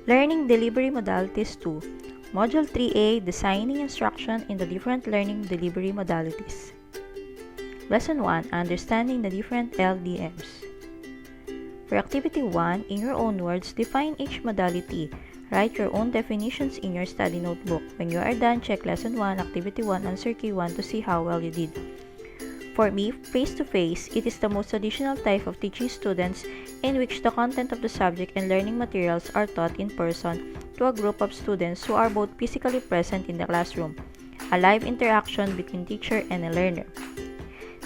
Learning Delivery Modalities 2, Module 3A, Designing Instruction in the Different Learning Delivery Modalities. Lesson 1, Understanding the Different LDMs. For Activity 1, in your own words, define each modality. Write your own definitions in your study notebook. When you are done, check Lesson 1, Activity 1, Answer Key 1 to see how well you did. For me, face-to-face, it is the most traditional type of teaching students in which the content of the subject and learning materials are taught in person to a group of students who are both physically present in the classroom, a live interaction between teacher and a learner.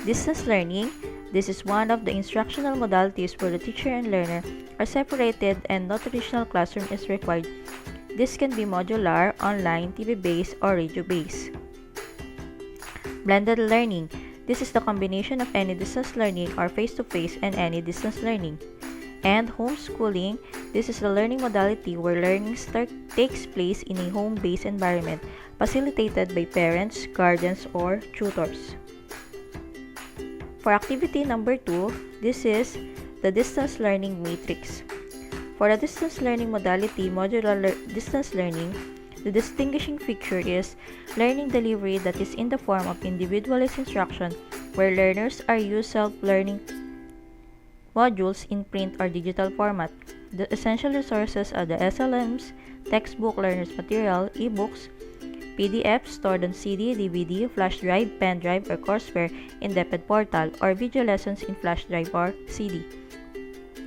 Distance learning, this is one of the instructional modalities where the teacher and learner are separated and no traditional classroom is required. This can be modular, online, TV-based, or radio-based. Blended learning, this is the combination of any distance learning or face-to-face and any distance learning. And homeschooling, this is the learning modality where learning takes place in a home-based environment facilitated by parents, guardians, or tutors. For activity number 2, this is the distance learning matrix. For the distance learning modality, modular distance learning, the distinguishing feature is learning delivery that is in the form of individualized instruction where learners are used self-learning modules in print or digital format. The essential resources are the SLMs, textbook, learner's material, ebooks, PDFs stored on CD, DVD, flash drive, pen drive, or courseware in DepEd portal, or video lessons in flash drive or CD.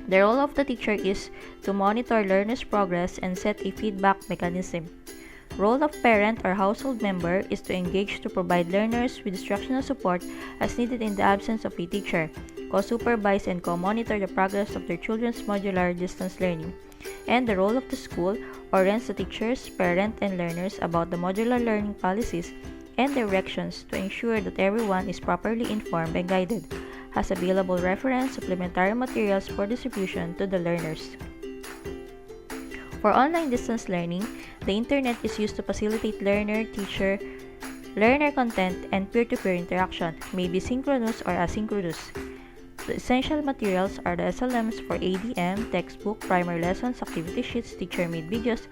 The role of the teacher is to monitor learners' progress and set a feedback mechanism. Role of parent or household member is to engage to provide learners with instructional support as needed in the absence of a teacher, co-supervise and co-monitor the progress of their children's modular distance learning. And the role of the school orients the teachers, parent, and learners about the modular learning policies and directions to ensure that everyone is properly informed and guided, has available reference supplementary materials for distribution to the learners. For online distance learning, the internet is used to facilitate learner-teacher, learner content, and peer-to-peer interaction, may be synchronous or asynchronous. The essential materials are the SLMs for ADM, textbook, primer lessons, activity sheets, teacher-made videos,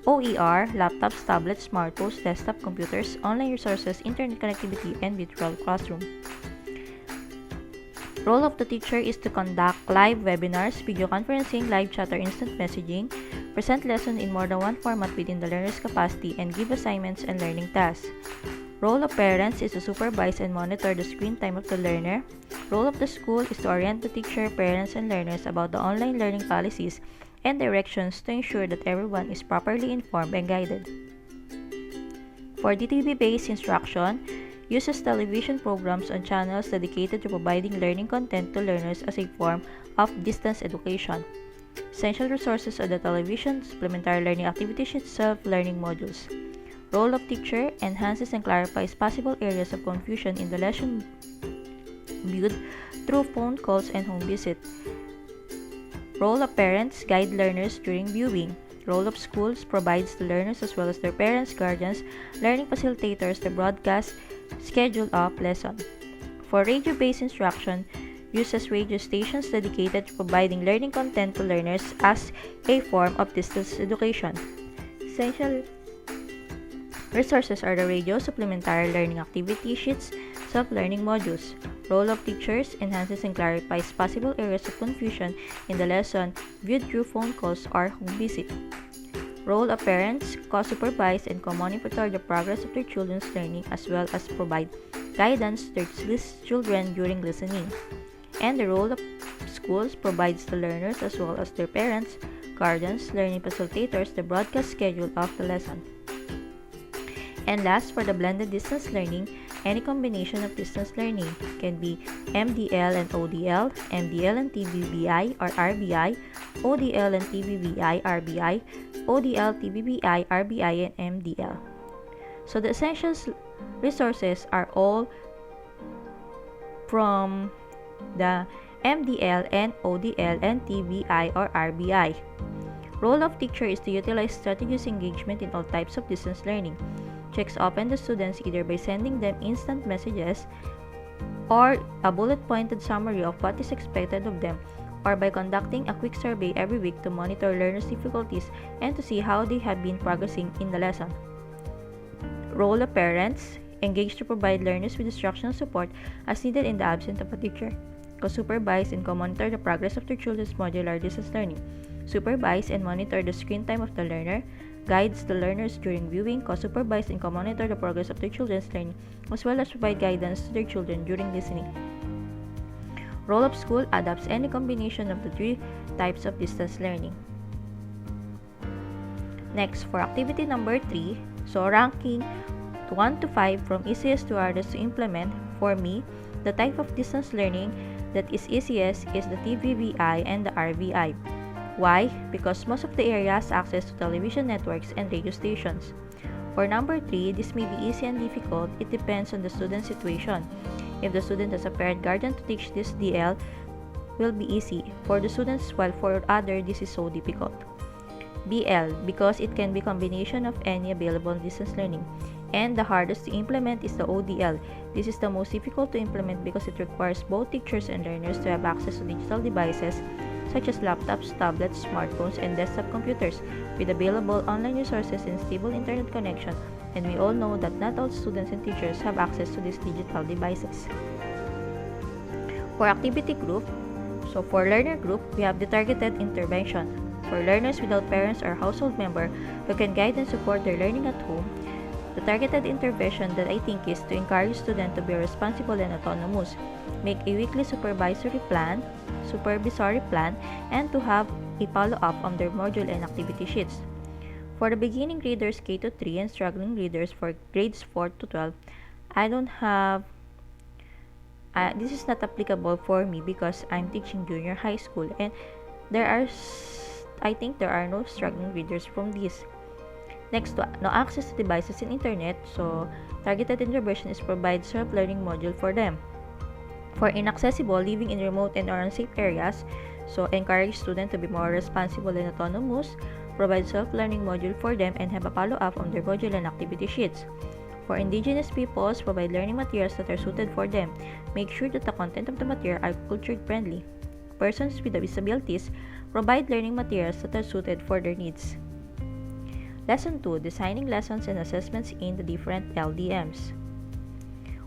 OER, laptops, tablets, smartphones, desktop computers, online resources, internet connectivity, and virtual classroom. Role of the teacher is to conduct live webinars, video conferencing, live chat or instant messaging, present lesson in more than one format within the learner's capacity, and give assignments and learning tasks. Role of parents is to supervise and monitor the screen time of the learner. Role of the school is to orient the teacher, parents, and learners about the online learning policies and directions to ensure that everyone is properly informed and guided. For DTV-based instruction, uses television programs on channels dedicated to providing learning content to learners as a form of distance education. Essential resources are the television, supplementary learning activity sheets, self-learning modules. Role of teacher enhances and clarifies possible areas of confusion in the lesson viewed through phone calls and home visit. Role of parents guide learners during viewing. Role of schools provides the learners as well as their parents, guardians, learning facilitators the broadcast schedule of lesson. For radio-based instruction, uses radio stations dedicated to providing learning content to learners as a form of distance education. Essential resources are the radio, supplementary learning activity sheets, self-learning modules. Role of teachers enhances and clarifies possible areas of confusion in the lesson viewed through phone calls or home visit. Role of parents, co-supervise and co-monitor the progress of their children's learning as well as provide guidance to their children during listening. And the role of schools provides the learners as well as their parents, guardians, learning facilitators the broadcast schedule of the lesson. And last, for the blended distance learning, any combination of distance learning can be MDL and ODL, MDL and TBBI or RBI, ODL and TBBI, RBI, ODL, TBBI, RBI, and MDL. So the essential resources are all from the MDL and ODL and TBI or RBI. Role of teacher is to utilize strategies engagement in all types of distance learning. Checks open the students either by sending them instant messages or a bullet-pointed summary of what is expected of them or by conducting a quick survey every week to monitor learners' difficulties and to see how they have been progressing in the lesson. Role of parents: engage to provide learners with instructional support as needed in the absence of a teacher. Co-supervise and co-monitor the progress of their children's modular distance learning. Supervise and monitor the screen time of the learner. Guides the learners during viewing. Co-supervise and co-monitor the progress of their children's learning, as well as provide guidance to their children during listening. Role of school: adopts any combination of the three types of distance learning. Next, for activity number 3, so ranking 1 to 5 from easiest to hardest to implement, for me, the type of distance learning that is easiest is the TVVI and the RVI. Why? Because most of the area has access to television networks and radio stations. For number 3, this may be easy and difficult. It depends on the student's situation. If the student has a parent guardian to teach, this DL will be easy for the students, while for others this is so difficult. BL, because it can be a combination of any available distance learning. And the hardest to implement is the ODL. This is the most difficult to implement because it requires both teachers and learners to have access to digital devices such as laptops, tablets, smartphones, and desktop computers with available online resources and stable internet connection, and we all know that not all students and teachers have access to these digital devices. For activity group, so for learner group, we have the targeted intervention. For learners without parents or household member who can guide and support their learning at home, the targeted intervention that I think is to encourage students to be responsible and autonomous, make a weekly supervisory plan, and to have a follow-up on their module and activity sheets. For the beginning graders K to 3 and struggling readers for grades 4 to 12, I don't have this is not applicable for me because I'm teaching junior high school, and I think there are no struggling readers from this. Next, no access to devices and internet, so targeted intervention is provide self-learning module for them. For inaccessible, living in remote and or unsafe areas, so encourage students to be more responsible and autonomous, provide self-learning module for them, and have a follow-up on their module and activity sheets. For indigenous peoples, provide learning materials that are suited for them. Make sure that the content of the material are culture-friendly. Persons with disabilities, provide learning materials that are suited for their needs. Lesson 2. Designing lessons and assessments in the different LDMs.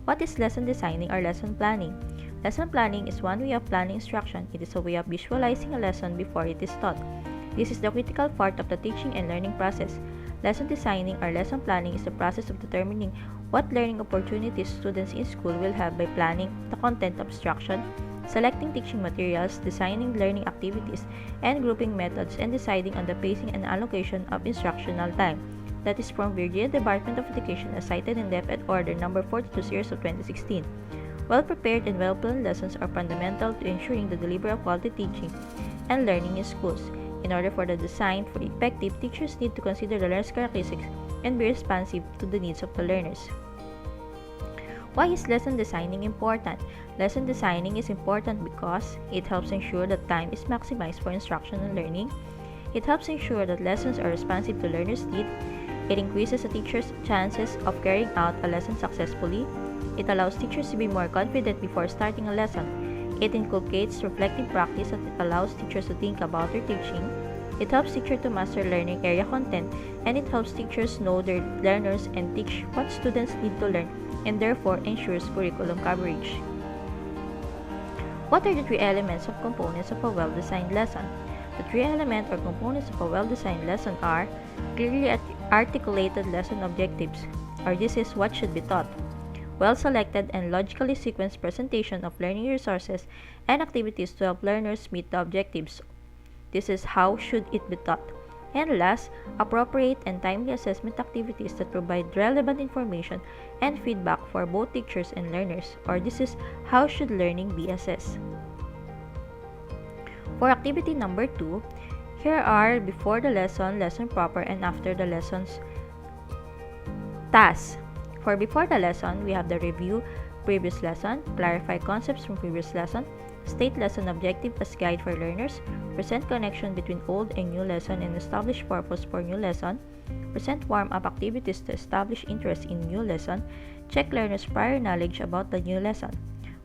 What is lesson designing or lesson planning? Lesson planning is one way of planning instruction. It is a way of visualizing a lesson before it is taught. This is the critical part of the teaching and learning process. Lesson designing or lesson planning is the process of determining what learning opportunities students in school will have by planning the content of instruction, selecting teaching materials, designing learning activities, and grouping methods, and deciding on the pacing and allocation of instructional time. That is from Virginia Department of Education as cited in Depth Order No. 42 Series of 2016. Well-prepared and well-planned lessons are fundamental to ensuring the delivery of quality teaching and learning in schools. In order for the design to be effective, teachers need to consider the learner's characteristics and be responsive to the needs of the learners. Why is lesson designing important? Lesson designing is important because it helps ensure that time is maximized for instruction and learning. It helps ensure that lessons are responsive to learners' needs. It increases a teacher's chances of carrying out a lesson successfully. It allows teachers to be more confident before starting a lesson. It inculcates reflective practice that allows teachers to think about their teaching. It helps teachers to master learning area content, and it helps teachers know their learners and teach what students need to learn, and therefore ensures curriculum coverage. What are the three elements or components of a well-designed lesson? The three elements or components of a well-designed lesson are clearly articulated lesson objectives, or this is what should be taught. Well-selected and logically sequenced presentation of learning resources and activities to help learners meet the objectives. This is how should it be taught. And last, appropriate and timely assessment activities that provide relevant information and feedback for both teachers and learners, or this is how should learning be assessed. For activity number 2, here are before the lesson, lesson proper, and after the lessons tasks. For before the lesson, we have the review previous lesson, clarify concepts from previous lesson, state lesson objective as guide for learners, present connection between old and new lesson and establish purpose for new lesson, present warm-up activities to establish interest in new lesson, check learners' prior knowledge about the new lesson.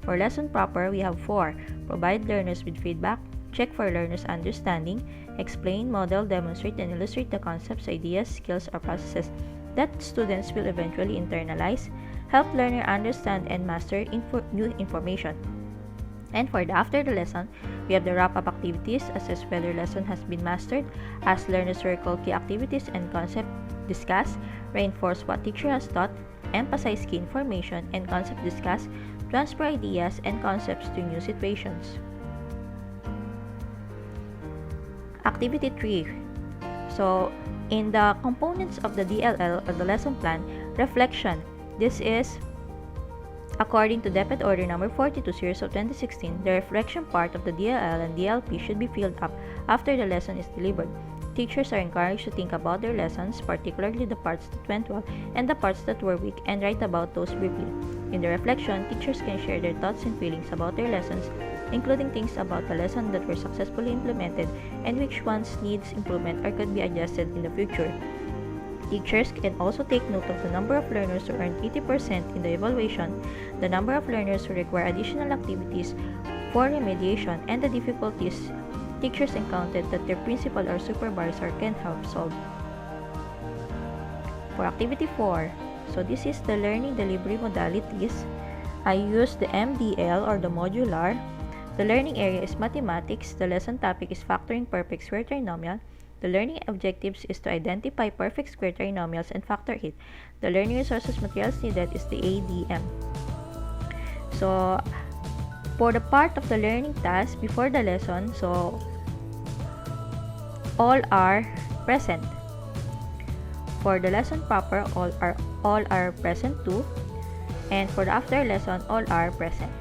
For lesson proper, we have 4, provide learners with feedback, check for learners' understanding, explain, model, demonstrate, and illustrate the concepts, ideas, skills, or processes that students will eventually internalize, help learner understand and master new information. And for the after the lesson, we have the wrap-up activities, assess whether lesson has been mastered, ask learners to recall key activities and concept discuss, reinforce what teacher has taught, emphasize key information and concept discuss, transfer ideas and concepts to new situations. Activity 3. So, in the components of the DLL or the lesson plan, reflection. This is according to DepEd Order number 42 series of 2016, the reflection part of the DLL and DLP should be filled up after the lesson is delivered. Teachers are encouraged to think about their lessons, particularly the parts that went well and the parts that were weak, and write about those briefly. In the reflection, teachers can share their thoughts and feelings about their lessons, including things about the lesson that were successfully implemented and which ones needs improvement or could be adjusted in the future. Teachers can also take note of the number of learners who earned 80% in the evaluation, the number of learners who require additional activities for remediation, and the difficulties teachers encountered that their principal or supervisor can help solve. For activity 4, so this is the learning delivery modalities. I use the MDL or the modular. The learning area is mathematics. The lesson topic is factoring perfect square trinomial. The learning objectives is to identify perfect square trinomials and factor it. The learning resources materials needed is the ADM. So, for the part of the learning task before the lesson, so all are present. For the lesson proper, all are present too. And for the after lesson, all are present.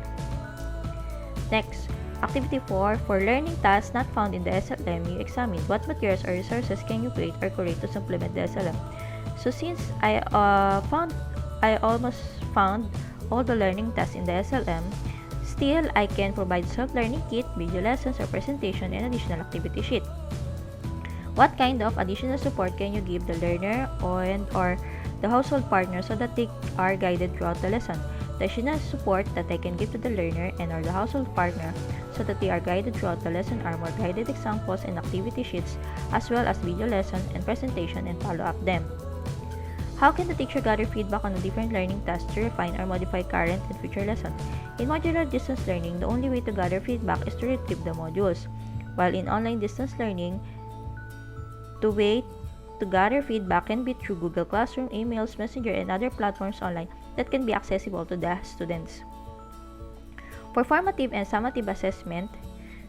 Next, activity 4, for learning tasks not found in the SLM, you examine what materials or resources can you create or curate to supplement the SLM. So since I almost found all the learning tasks in the SLM, still I can provide self-learning kit, video lessons or presentation, and additional activity sheet. What kind of additional support can you give the learner or the household partner so that they are guided throughout the lesson? The additional support that I can give to the learner and or the household partner so that they are guided throughout the lesson are more guided examples and activity sheets, as well as video lesson and presentation and follow up them. How can the teacher gather feedback on the different learning tasks to refine or modify current and future lessons? In modular distance learning, the only way to gather feedback is to retrieve the modules, while in online distance learning, the way to gather feedback can be through Google Classroom, emails, Messenger, and other platforms online that can be accessible to the students. For formative and summative assessment,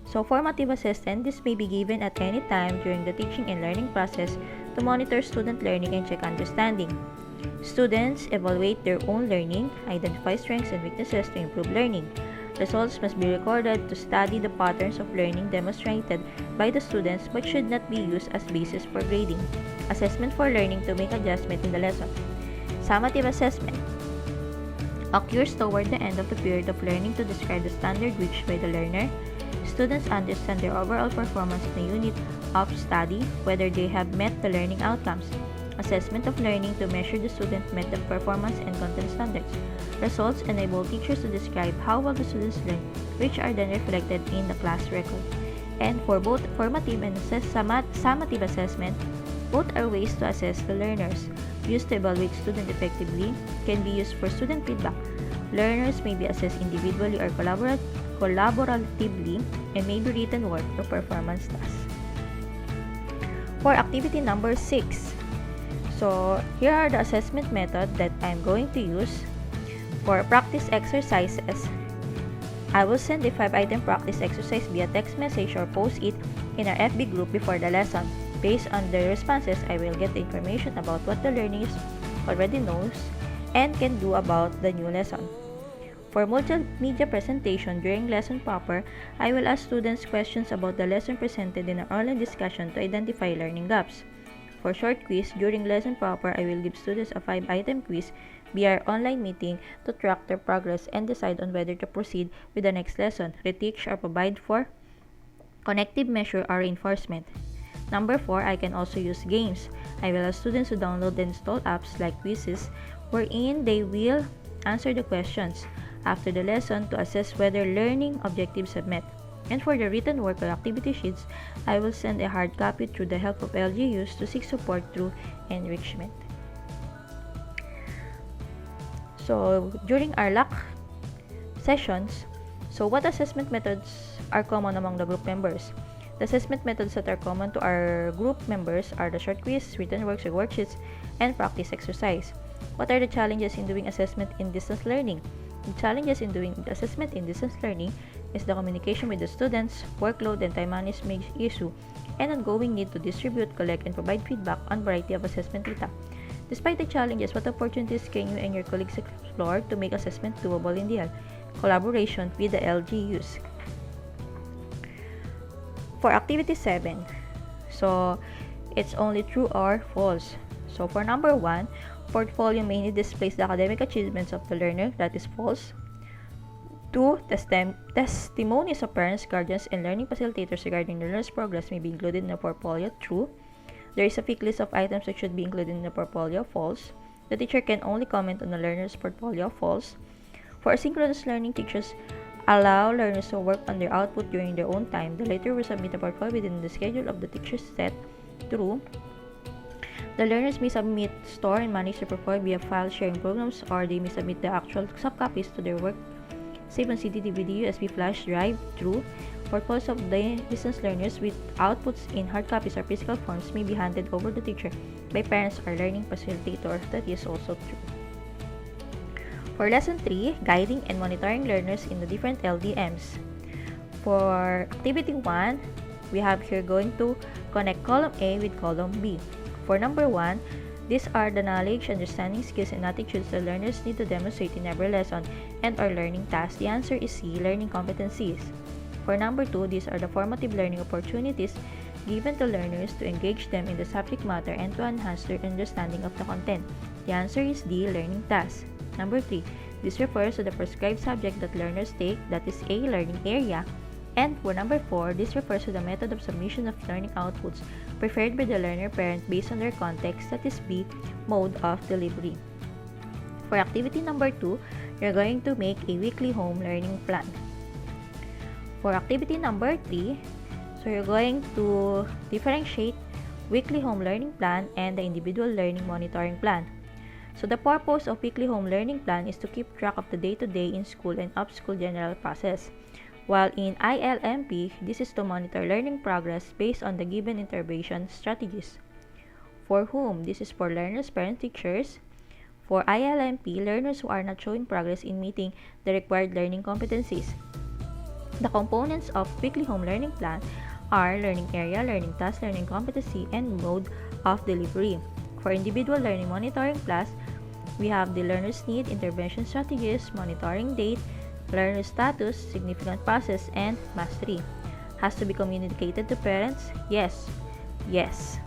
so formative assessment, this may be given at any time during the teaching and learning process to monitor student learning and check understanding. Students evaluate their own learning, identify strengths and weaknesses to improve learning. Results must be recorded to study the patterns of learning demonstrated by the students but should not be used as basis for grading. Assessment for learning to make adjustment in the lesson. Summative assessment occurs toward the end of the period of learning to describe the standard reached by the learner. Students understand their overall performance in a unit of study, whether they have met the learning outcomes. Assessment of learning to measure the student met the performance and content standards. Results enable teachers to describe how well the students learn, which are then reflected in the class record. And for both formative and summative assessment, both are ways to assess the learners. Used to evaluate students effectively, can be used for student feedback. Learners may be assessed individually or collaboratively, and may be written work or performance tasks. For activity number 6, so here are the assessment method that I'm going to use. For practice exercises, I will send a 5-item practice exercise via text message or post it in our FB group before the lesson. Based on the responses, I will get the information about what the learner already knows and can do about the new lesson. For multimedia presentation during lesson proper, I will ask students questions about the lesson presented in an online discussion to identify learning gaps. For short quiz during lesson proper, I will give students a 5-item quiz via our online meeting to track their progress and decide on whether to proceed with the next lesson, reteach, or provide for connective measure or reinforcement. Number 4, I can also use games. I will ask students to download and install apps like quizzes wherein they will answer the questions after the lesson to assess whether learning objectives have met. And for the written work or activity sheets, I will send a hard copy through the help of LGUs to seek support through enrichment. So, during our LAC sessions, so what assessment methods are common among the group members? The assessment methods that are common to our group members are the short quiz, written works or worksheets, and practice exercise. What are the challenges in doing assessment in distance learning? The challenges in doing assessment in distance learning is the communication with the students, workload and time management issue, and ongoing need to distribute, collect, and provide feedback on a variety of assessment data. Despite the challenges, what opportunities can you and your colleagues explore to make assessment doable in DL? Collaboration with the LGUs. For activity 7, so it's only true or false. So for number 1, portfolio mainly displays the academic achievements of the learner. That is false. 2. Testimonies of parents, guardians, and learning facilitators regarding the learner's progress may be included in the portfolio. True. There is a fixed list of items that should be included in the portfolio. False. The teacher can only comment on the learner's portfolio. False. For asynchronous learning, teachers allow learners to work on their output during their own time. The latter will submit a portfolio within the schedule of the teacher's set. True. The learners may submit, store, and manage their portfolio via file sharing programs, or they may submit the actual subcopies to their work save on CD, DVD, USB flash drive. True. Portfolios of the distance learners with outputs in hard copies or physical forms may be handed over to the teacher by parents or learning facilitator. That is also true. For lesson 3, guiding and monitoring learners in the different LDMs. For activity 1, we have here going to connect column A with column B. For number 1, these are the knowledge, understanding, skills, and attitudes the learners need to demonstrate in every lesson and or learning task. The answer is C, learning competencies. For number 2, these are the formative learning opportunities given to learners to engage them in the subject matter and to enhance their understanding of the content. The answer is D, learning tasks. Number 3, this refers to the prescribed subject that learners take, that is A, learning area. And for number 4, this refers to the method of submission of learning outputs preferred by the learner parent based on their context, that is B, mode of delivery. For activity number 2, you're going to make a weekly home learning plan. For activity number 3, so you're going to differentiate weekly home learning plan and the individual learning monitoring plan. So the purpose of weekly home learning plan is to keep track of the day-to-day in school and off-school general process. While in ILMP, this is to monitor learning progress based on the given intervention strategies. For whom? This is for learners, parents, teachers. For ILMP, learners who are not showing progress in meeting the required learning competencies. The components of weekly home learning plan are learning area, learning task, learning competency, and mode of delivery. For individual learning monitoring class, we have the learner's need, intervention strategies, monitoring date, learner status, significant process, and mastery. Has to be communicated to parents? Yes. Yes.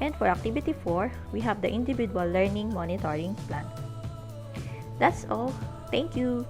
And for activity 4, we have the individual learning monitoring plan. That's all. Thank you.